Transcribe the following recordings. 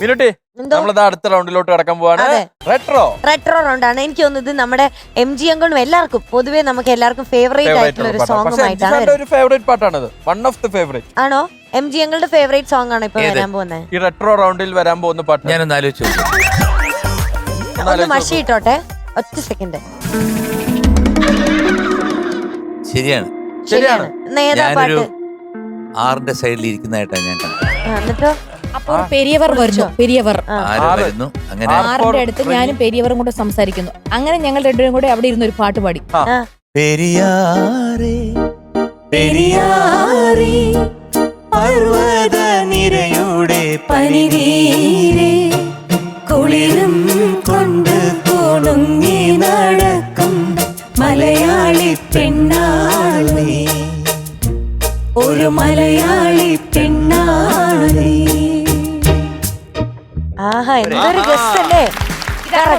മിനുട്ടി നമ്മളിതാ അടുത്ത റൗണ്ടിലോട്ട് കടക്കാൻ പോവാണ്. റെട്രോ റൗണ്ടാണ്. എനിക്ക് തോന്നുന്നത് നമ്മുടെ MG അങ്കിളും എല്ലാവർക്കും പൊതുവേ നമുക്ക് എല്ലാവർക്കും ഫേവറേറ്റ് ആയിട്ടുള്ള ഒരു സോങ്ങുമായിട്ടാണ്. ഒരു ഫേവറേറ്റ് പാട്ടാണത്. വൺ ഓഫ് ദി ഫേവറേറ്റ് ആണോ? MG അങ്കിളുടെ ഫേവറേറ്റ് സോങ് ആണ് ഇപ്പൊ വരാൻ പോകുന്നത്. ഈ റെട്രോ റൗണ്ടിൽ വരാൻ പോകുന്ന പാട്ട് ഞാനൊന്ന് ആലോചിച്ചു. ഒന്ന് മഷി ഇട്ടോട്ടെ, ഒറ്റ സെക്കൻഡ്. ശരിയാണ്. നേതാ പാട്ട് 6ന്റെ സൈഡിൽ ഇരിക്കുന്നതായിട്ടാണ് ഞാൻ കണ്ടത്. എന്നിട്ടോ അപ്പോൾ പെരിയവർ വരുന്നു. പെരിയവർ വരുന്നു. അങ്ങനെ 6ന്റെ അടുത്ത് ഞാനും പെരിയവറും കൂടെ സംസാരിക്കുന്നു. അങ്ങനെ ഞങ്ങൾ രണ്ടുപേരും കൂടെ അവിടെ ഇരുന്ന് ഒരു പാട്ട് പാടി. പെരിയാറേ പെരിയാറേ പർവ്വത നിരയുടെ പനിനീരേ കുളിരും കൊണ്ട് കുണുങ്ങി നടക്കും മലയാളി പെണ്ണാളേ ഒരു മലയാളി പെണ്ണാളേ. ആഹാ, എന്തൊരു ഗസ് അല്ലേ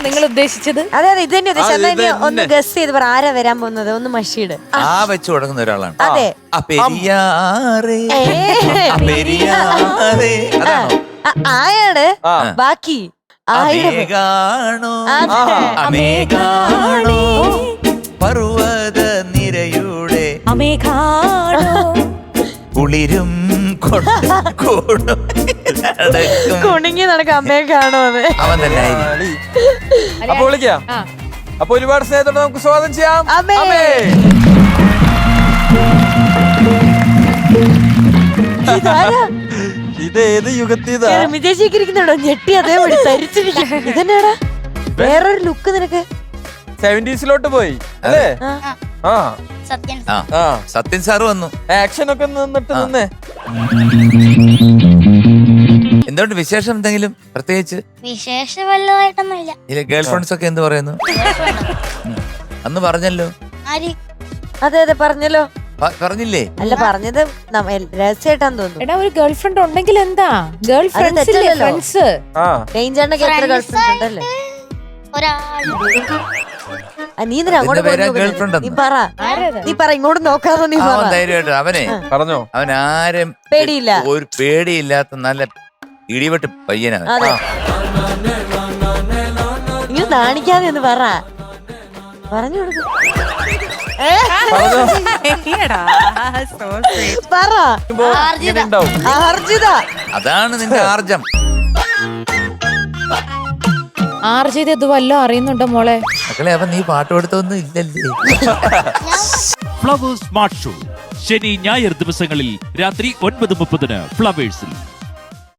നിങ്ങൾ ഉദ്ദേശിച്ചത്? അതെ അതെ, ഇത് തന്നെ ഉദ്ദേശിച്ചത്. ഒന്ന് ഗസ് ചെയ്ത് പറ ആരാ വരാൻ പോകുന്നത്. ഒന്ന് മഷിയുടെ വെച്ച് തുടങ്ങുന്ന ഒരാളാണ്. അതെ, പെരിയാറേ പെരിയാറേ അതാണോ? ആയാണ് ബാക്കി അമേഘാണോ അമേഘാണോ പർവ്വത നിരയുടെ അമേഘാണോ കുളിരും കുണുങ്ങി നടക്ക അമ്മേക്കാണോ അത് അവൻ തന്നെ. അപ്പൊ വിളിക്കാം. അപ്പൊ ഒരുപാട് സ്നേഹത്തോടെ നമുക്ക് സ്വാഗതം ചെയ്യാം. ഇത് ഏത് യുഗത്തിതാ വിദേശിരിക്കുന്നുണ്ടോ? ഞെട്ടി അതേപടി തരിച്ചിരിക്കും. ഇതന്നെയാടാ വേറൊരു ലുക്ക് നിനക്ക്. 70s പോയി അല്ലേ? സത്യൻ സാറ് വന്നു. ആക്ഷൻ ഒക്കെ നിന്നിട്ട് നിന്നേ. എന്തുകൊണ്ട് വിശേഷം? എന്തെങ്കിലും പ്രത്യേകിച്ച് വിശേഷം വല്ലതായിട്ടൊന്നുമില്ല. ഇതിലെ ഗേൾ ഫ്രണ്ട്സ് ഒക്കെ എന്ത് പറയുന്നു? അന്ന് പറഞ്ഞല്ലോ. അതെ അതെ പറഞ്ഞല്ലോ. പറഞ്ഞില്ലേ? അല്ല, പറഞ്ഞത് രഹസ്യമായിട്ടാന്ന് തോന്നുന്നു. എടാ, ഒരു ഗേൾ ഫ്രണ്ട് ഉണ്ടെങ്കിൽ എന്താ? ഗേൾ ഫ്രണ്ട്സ് ഫ്രണ്ട്സ് റേഞ്ചാണ്ടൊക്കെ എത്ര ഗേൾ ഫ്രണ്ട്സ് ഉണ്ടല്ലേ? നീ അങ്ങോട്ട് നീ പറ, ഇങ്ങോട്ട് നോക്കാതെ നീ ധൈര്യമായിട്ട് അവനെ പറഞ്ഞോ. അവൻ ആരും പേടിയില്ല, ഒരു പേടിയില്ലാത്ത നല്ല ഇടിവെട്ട് പയ്യനാണ്. ഇങ്ങനെ നാണിക്കാതെ എന്ന് പറ, പറഞ്ഞു കൊടുക്കും. പറ. ആർജിത, അതാണ് നിന്റെ ആർജം. ആർജിത ഇത് വല്ലതും അറിയുന്നുണ്ടോ മോളെ? മക്കളെ, അപ്പൊ നീ പാട്ട് കൊടുത്തൊന്നും ഇല്ലല്ലേ? ഫ്ലവേഴ്സ് സ്മാർട്ട് ഷോ ശനി ഞായർ ദിവസങ്ങളിൽ രാത്രി 9:30 ഫ്ലവേഴ്സിൽ.